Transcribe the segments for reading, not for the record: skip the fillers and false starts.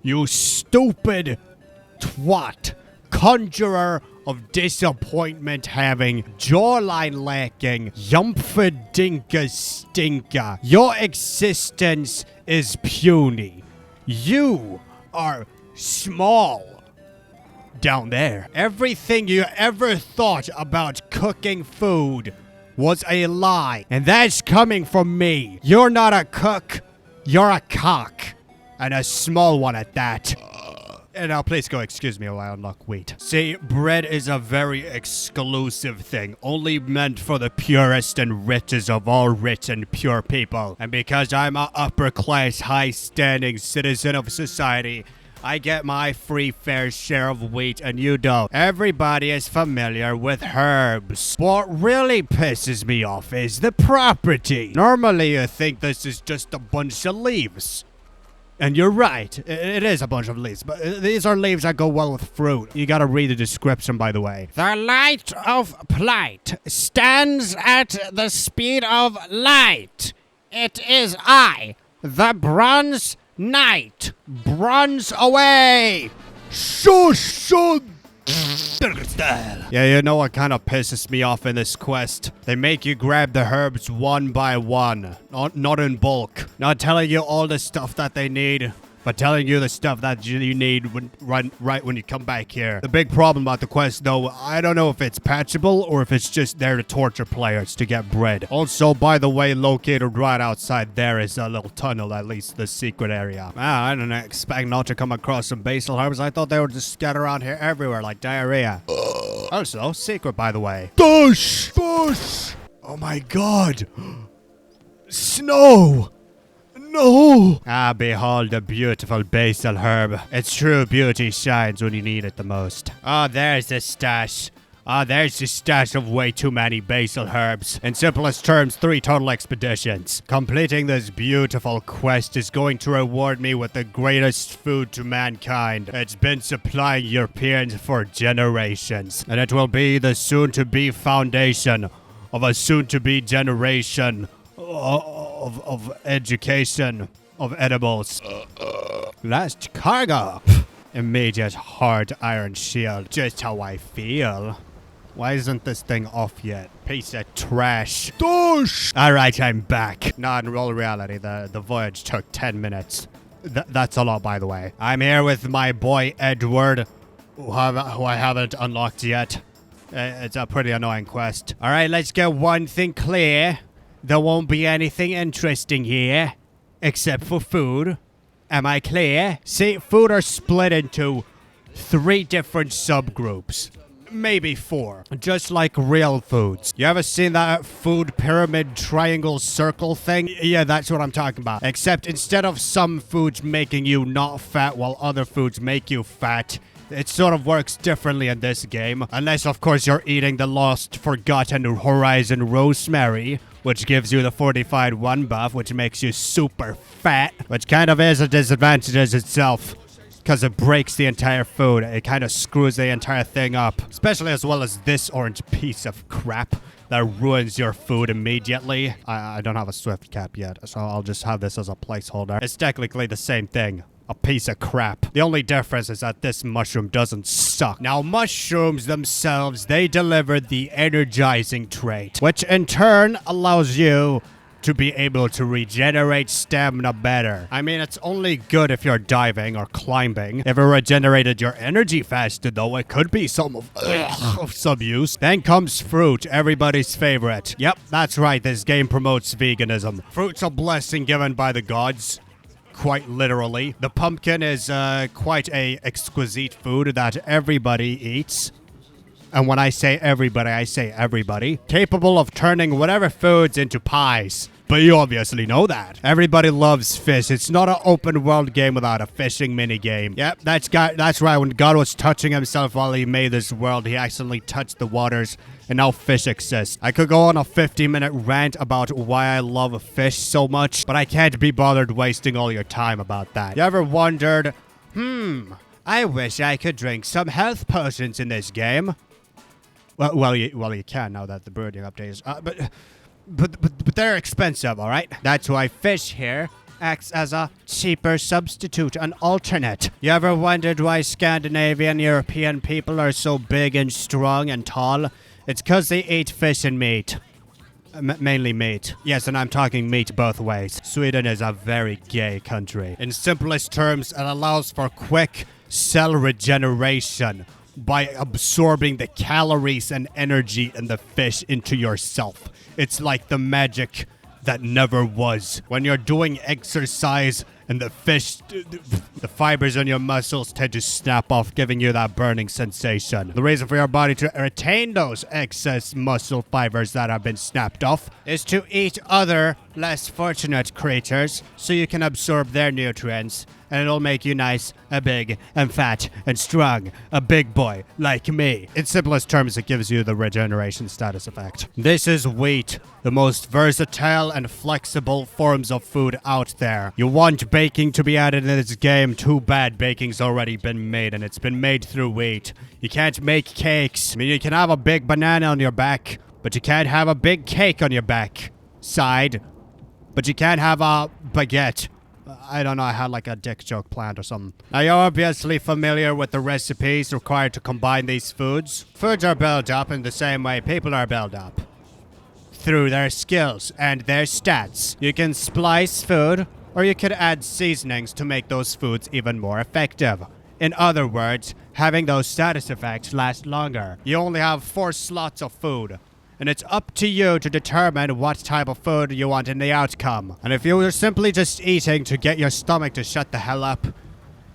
You stupid twat. Conjurer of disappointment having, jawline lacking, yumpfadinka stinker. Your existence is puny. You are small. Down there. Everything you ever thought about cooking food was a lie. And that's coming from me. You're not a cook. You're a cock. And a small one at that. And now please go excuse me while I unlock wheat. See, bread is a very exclusive thing. Only meant for the purest and richest of all rich and pure people. And because I'm an upper class, high standing citizen of society, I get my free fair share of wheat and you don't. Everybody is familiar with herbs. What really pisses me off is the property. Normally you think this is just a bunch of leaves. And you're right, it is a bunch of leaves, but these are leaves that go well with fruit. You gotta read the description, by the way. The light of plight stands at the speed of light. It is I, the bronze knight. Bronze away! Shush! Yeah, you know what kind of pisses me off in this quest? They make you grab the herbs one by one, not in bulk. Not telling you all the stuff that they need, but telling you the stuff that you need right when you come back here. The big problem about the quest, though, I don't know if it's patchable or if it's just there to torture players to get bread. Also, by the way, located right outside there is a little tunnel that leads to the secret area. I didn't expect not to come across some basil herbs. I thought they were just scattered around here everywhere like diarrhea. Also, secret, by the way. Bush! Bush! Oh my god! Snow! No! Ah, behold the beautiful basil herb. Its true beauty shines when you need it the most. Oh, there's the stash. Ah, there's the stash of way too many basil herbs. In simplest terms, 3 total expeditions. Completing this beautiful quest is going to reward me with the greatest food to mankind. It's been supplying Europeans for generations. And it will be the soon-to-be foundation of a soon-to-be generation of education of edibles. Last cargo. Immediate hard iron shield. Just how I feel. Why isn't this thing off yet? Piece of trash. Douche! Alright, I'm back. Not in all reality, the voyage took 10 minutes. That's a lot, by the way. I'm here with my boy Edward, who I haven't unlocked yet. It's a pretty annoying quest. Alright, let's get one thing clear. There won't be anything interesting here, except for food. Am I clear? See, food are split into 3 different subgroups. Maybe 4. Just like real foods. You ever seen that food pyramid triangle circle thing? Yeah, that's what I'm talking about. Except instead of some foods making you not fat while other foods make you fat, it sort of works differently in this game. Unless, of course, you're eating the lost, forgotten Horizon Rosemary, which gives you the fortified 1 buff, which makes you super fat. Which kind of is a disadvantage as itself, because it breaks the entire food. It kind of screws the entire thing up. Especially as well as this orange piece of crap that ruins your food immediately. I don't have a swift cap yet, so I'll just have this as a placeholder. It's technically the same thing. A piece of crap. The only difference is that this mushroom doesn't suck. Now, mushrooms themselves, they deliver the energizing trait, which in turn allows you to be able to regenerate stamina better. I mean, it's only good if you're diving or climbing. If it regenerated your energy faster, though, it could be some of some use. Then comes fruit, everybody's favorite. Yep, that's right, this game promotes veganism. Fruit's a blessing given by the gods. Quite literally. The pumpkin is quite a exquisite food that everybody eats. And when I say everybody. Capable of turning whatever foods into pies. But you obviously know that. Everybody loves fish. It's not an open world game without a fishing minigame. Yep, that's right. When God was touching himself while he made this world, he accidentally touched the waters. And now fish exist. I could go on a 50-minute rant about why I love fish so much, but I can't be bothered wasting all your time about that. You ever wondered, I wish I could drink some health potions in this game? Well, you can now that the breeding update is, but they're expensive, all right? That's why fish here acts as a cheaper substitute, an alternate. You ever wondered why Scandinavian European people are so big and strong and tall? It's 'cause they eat fish and meat. Mainly meat. Yes, and I'm talking meat both ways. Sweden is a very gay country. In simplest terms, it allows for quick cell regeneration by absorbing the calories and energy in the fish into yourself. It's like the magic that never was. When you're doing exercise and the fish, the fibers on your muscles tend to snap off, giving you that burning sensation. The reason for your body to retain those excess muscle fibers that have been snapped off is to eat other, less fortunate creatures so you can absorb their nutrients. And it'll make you nice and big and fat and strong. A big boy like me. In simplest terms, it gives you the regeneration status effect. This is wheat, the most versatile and flexible forms of food out there. You want baking to be added in this game? Too bad baking's already been made, and it's been made through wheat. You can't make cakes. I mean, you can have a big banana on your back, but you can't have a big cake on your back side. But you can't have a baguette. I don't know, I had like a dick joke planned or something. Now you're obviously familiar with the recipes required to combine these foods. Foods are built up in the same way people are built up. Through their skills and their stats. You can splice food, or you could add seasonings to make those foods even more effective. In other words, having those status effects last longer. You only have 4 slots of food. And it's up to you to determine what type of food you want in the outcome. And if you were simply just eating to get your stomach to shut the hell up,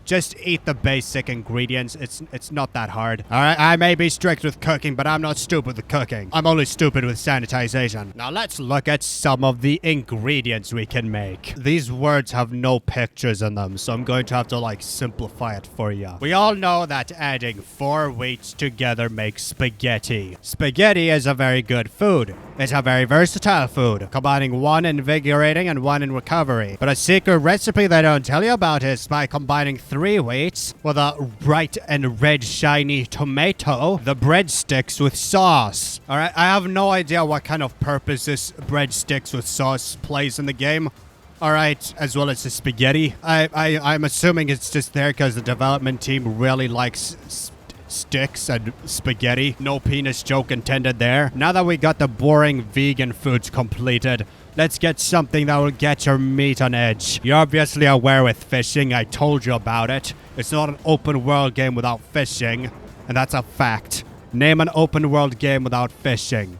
just eat the basic ingredients. It's not that hard. Alright, I may be strict with cooking, but I'm not stupid with cooking. I'm only stupid with sanitization. Now let's look at some of the ingredients we can make. These words have no pictures in them, so I'm going to have to like simplify it for you. We all know that adding 4 wheats together makes spaghetti. Spaghetti is a very good food. It's a very versatile food, combining one invigorating and one in recovery. But a secret recipe they don't tell you about is by combining 3 wheats with a bright and red shiny tomato, the breadsticks with sauce. Alright, I have no idea what kind of purpose this breadsticks with sauce plays in the game. Alright, as well as the spaghetti. I'm assuming it's just there because the development team really likes sticks and spaghetti. No penis joke intended there. Now that we got the boring vegan foods completed, let's get something that will get your meat on edge. You're obviously aware with fishing. I told you about it. It's not an open world game without fishing, and that's a fact. Name an open world game without fishing.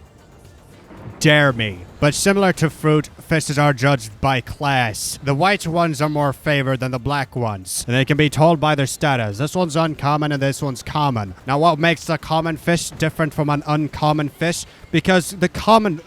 Dare me. But similar to fruit, fishes are judged by class. The white ones are more favored than the black ones, and they can be told by their status. This one's uncommon and this one's common. Now what makes a common fish different from an uncommon fish? Because the common...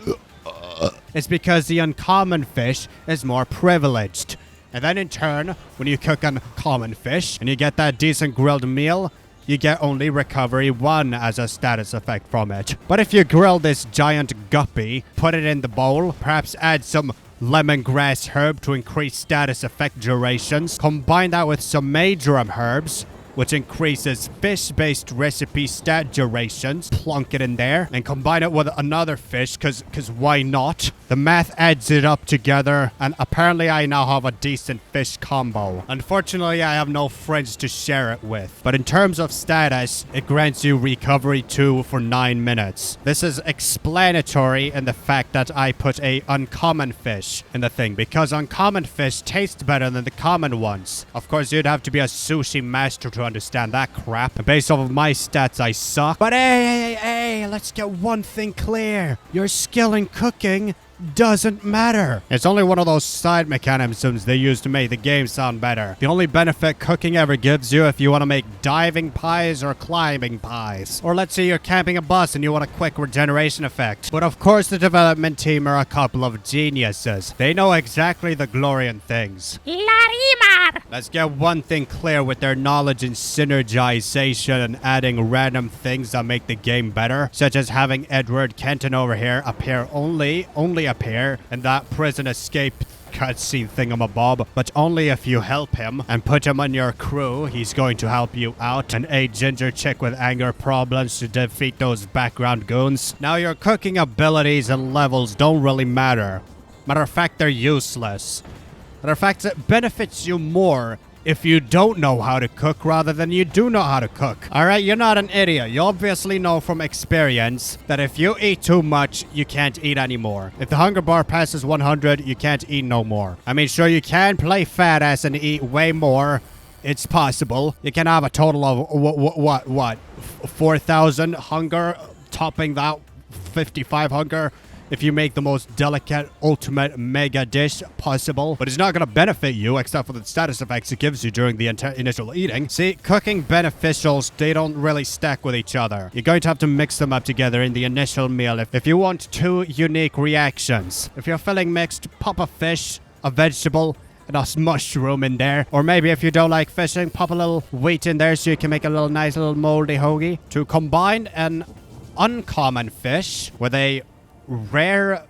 It's because the uncommon fish is more privileged. And then in turn, when you cook uncommon fish and you get that decent grilled meal, you get only recovery 1 as a status effect from it. But if you grill this giant guppy, put it in the bowl, perhaps add some lemongrass herb to increase status effect durations, combine that with some majoram herbs, which increases fish-based recipe stat durations. Plunk it in there and combine it with another fish, cause why not? The math adds it up together, and apparently I now have a decent fish combo. Unfortunately, I have no friends to share it with. But in terms of status, it grants you recovery 2 for 9 minutes. This is explanatory in the fact that I put a uncommon fish in the thing, because uncommon fish taste better than the common ones. Of course, you'd have to be a sushi master to understand that crap. And based off of my stats, I suck. But hey, let's get one thing clear. Your skill in cooking doesn't matter. It's only one of those side mechanisms they use to make the game sound better. The only benefit cooking ever gives you if you want to make diving pies or climbing pies. Or let's say you're camping a bus and you want a quick regeneration effect. But of course the development team are a couple of geniuses. They know exactly the glory in things. Larimar! Let's get one thing clear with their knowledge in synergization and adding random things that make the game better, such as having Edward Kenton over here appear only appear in that prison escape cutscene thingamabob, but only if you help him and put him on your crew. He's going to help you out, and a ginger chick with anger problems to defeat those background goons. Now your cooking abilities and levels don't really matter. Matter of fact, they're useless. Matter of fact, it benefits you more if you don't know how to cook rather than you do know how to cook. Alright, you're not an idiot. You obviously know from experience that if you eat too much, you can't eat anymore. If the hunger bar passes 100, you can't eat no more. I mean, sure, you can play fat ass and eat way more. It's possible. You can have a total of, what? 4,000 hunger, topping that 55 hunger. If you make the most delicate, ultimate mega dish possible. But it's not going to benefit you except for the status effects it gives you during the initial eating. See, cooking beneficials, they don't really stack with each other. You're going to have to mix them up together in the initial meal if you want two unique reactions. If you're feeling mixed, pop a fish, a vegetable, and a mushroom in there. Or maybe if you don't like fishing, pop a little wheat in there so you can make a little nice little moldy hoagie. To combine an uncommon fish with a rare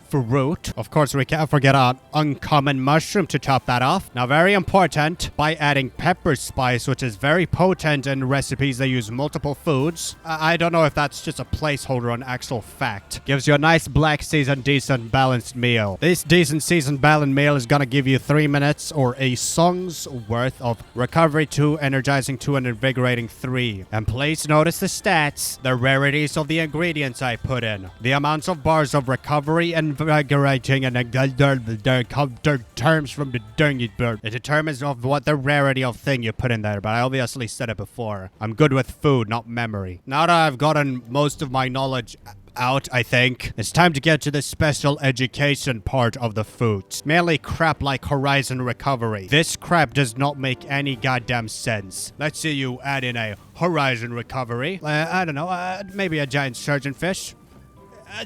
fruit. Of course, we can't forget an uncommon mushroom to top that off. Now, very important, by adding pepper spice, which is very potent in recipes that use multiple foods. I don't know if that's just a placeholder or an actual fact. Gives you a nice black seasoned, decent, balanced meal. This decent, seasoned, balanced meal is gonna give you 3 minutes or a song's worth of recovery 2, energizing 2, and invigorating 3. And please notice the stats, the rarities of the ingredients I put in, the amounts of bars of recovery and invigorating, and their terms from the dingy bird. It determines of what the rarity of thing you put in there, but I obviously said it before. I'm good with food, not memory. Now that I've gotten most of my knowledge out, I think it's time to get to the special education part of the foods. Mainly crap like Horizon Recovery. This crap does not make any goddamn sense. Let's see you add in a Horizon Recovery. I don't know, maybe a giant surgeonfish.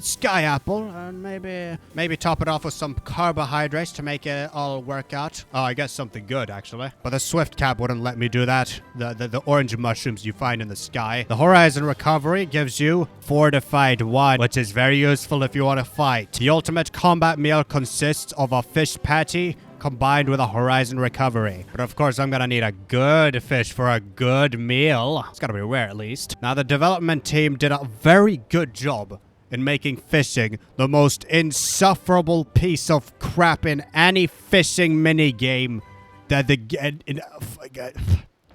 Sky apple, and maybe top it off with some carbohydrates to make it all work out. Oh, I guess something good, actually. But the Swift Cap wouldn't let me do that. The orange mushrooms you find in the sky. The Horizon Recovery gives you Fortified 1, which is very useful if you want to fight. The ultimate combat meal consists of a fish patty combined with a Horizon Recovery. But of course, I'm gonna need a good fish for a good meal. It's gotta be rare, at least. Now, the development team did a very good job in making fishing the most insufferable piece of crap in any fishing minigame that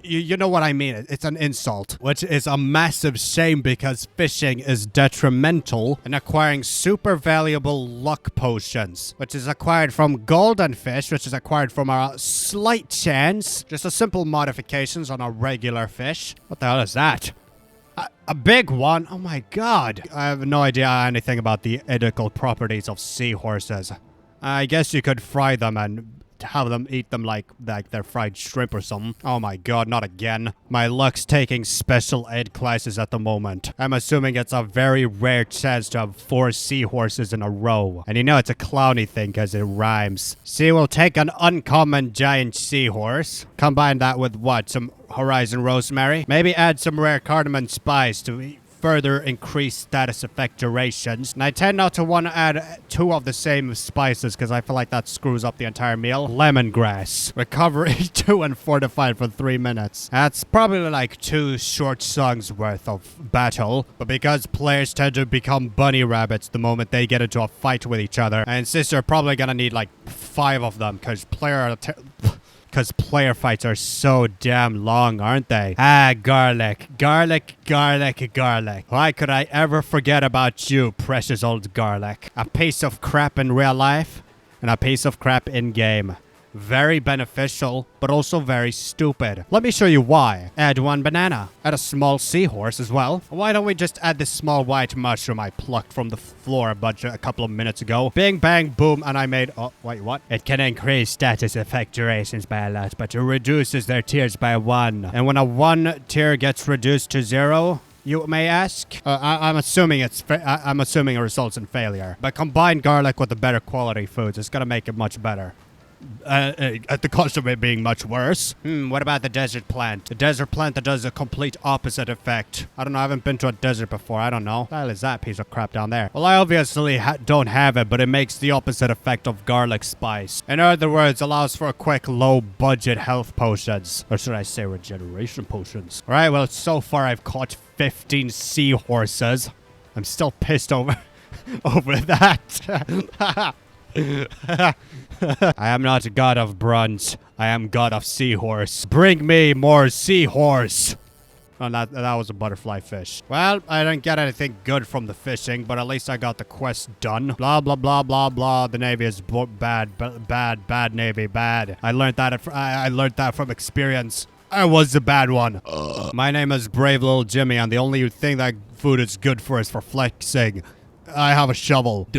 you know what I mean. It's an insult, which is a massive shame because fishing is detrimental in acquiring super valuable luck potions, which is acquired from golden fish, which is acquired from a slight chance, just a simple modifications on a regular fish. What the hell is that? A big one? Oh my god. I have no idea anything about the edible properties of seahorses. I guess you could fry them and have them eat them like they're fried shrimp or something. Oh my god, not again. My luck's taking special ed classes at the moment. I'm assuming it's a very rare chance to have 4 seahorses in a row. And you know it's a clowny thing because it rhymes. See, we'll take an uncommon giant seahorse. Combine that with what? Some Horizon Rosemary? Maybe add some rare cardamom spice to further increase status effect durations. And I tend not to want to add 2 of the same spices because I feel like that screws up the entire meal. Lemongrass. Recovery 2 and fortified for 3 minutes. That's probably like 2 short songs worth of battle. But because players tend to become bunny rabbits the moment they get into a fight with each other, I insist you're probably gonna need like 5 of them because player fights are so damn long, aren't they? Ah, garlic. Garlic, garlic, garlic. Why could I ever forget about you, precious old garlic? A piece of crap in real life and a piece of crap in game. Very beneficial, but also very stupid. Let me show you why. Add 1 banana. Add a small seahorse as well. Why don't we just add this small white mushroom I plucked from the floor a couple of minutes ago? Bing, bang, boom, and I made... Oh, wait, what? It can increase status effect durations by a lot, but it reduces their tiers by 1. And when a 1 tier gets reduced to 0... you may ask? I'm assuming it results in failure. But combine garlic with the better quality foods. It's gonna make it much better. At the cost of it being much worse. What about the desert plant? The desert plant that does a complete opposite effect. I don't know, I haven't been to a desert before, I don't know. What the hell is that piece of crap down there? Well, I obviously don't have it, but it makes the opposite effect of garlic spice. In other words, allows for a quick, low-budget health potions. Or should I say regeneration potions? Alright, well, so far I've caught 15 seahorses. I'm still pissed over that. I am not a god of bronze. I am god of seahorse. Bring me more seahorse. Oh, that was a butterfly fish. Well, I didn't get anything good from the fishing, but at least I got the quest done. Blah, blah, blah, blah, blah. The Navy is bad Navy, bad. I learned that from experience. I was the bad one. My name is Brave Little Jimmy, and the only thing that food is good for is for flexing. I have a shovel.